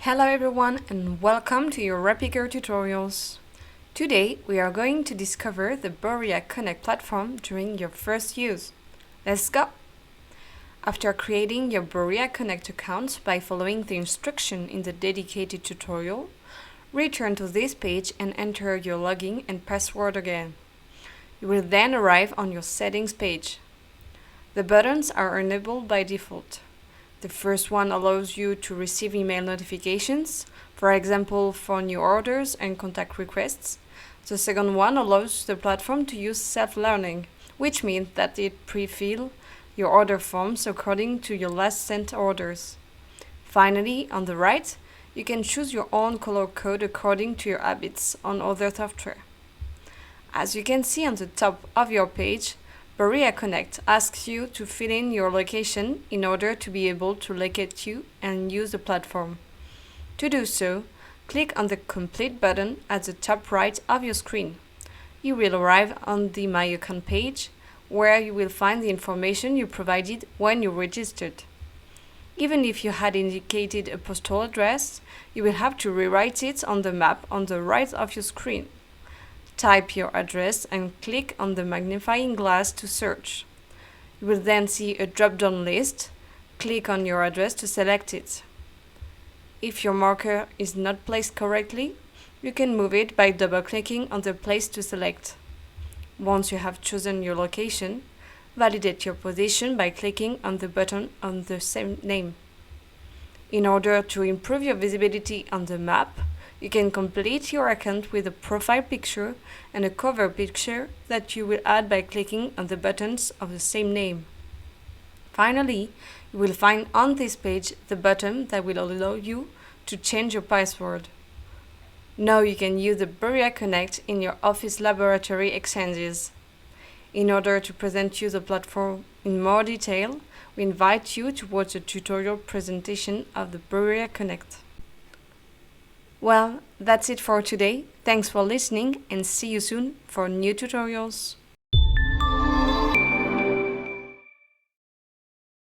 Hello everyone and welcome to your Replica tutorials. Today we are going to discover the Borea Connect platform during your first use. Let's go! After creating your Borea Connect account by following the instruction in the dedicated tutorial, return to this page and enter your login and password again. You will then arrive on your settings page. The buttons are enabled by default. The first one allows you to receive email notifications, for example for new orders and contact requests. The second one allows the platform to use self-learning, which means that it pre-fills your order forms according to your last sent orders. Finally, on the right, you can choose your own color code according to your habits on other software. As you can see on the top of your page, Borea Connect asks you to fill in your location in order to be able to locate you and use the platform. To do so, click on the Complete button at the top right of your screen. You will arrive on the My Account page, where you will find the information you provided when you registered. Even if you had indicated a postal address, you will have to rewrite it on the map on the right of your screen. Type your address and click on the magnifying glass to search. You will then see a drop-down list. Click on your address to select it. If your marker is not placed correctly, you can move it by double-clicking on the place to select. Once you have chosen your location, validate your position by clicking on the button on the same name. In order to improve your visibility on the map, you can complete your account with a profile picture and a cover picture that you will add by clicking on the buttons of the same name. Finally, you will find on this page the button that will allow you to change your password. Now you can use the Borea Connect in your office laboratory exchanges. In order to present you the platform in more detail, we invite you to watch a tutorial presentation of the Borea Connect. Well, that's it for today. Thanks for listening and see you soon for new tutorials.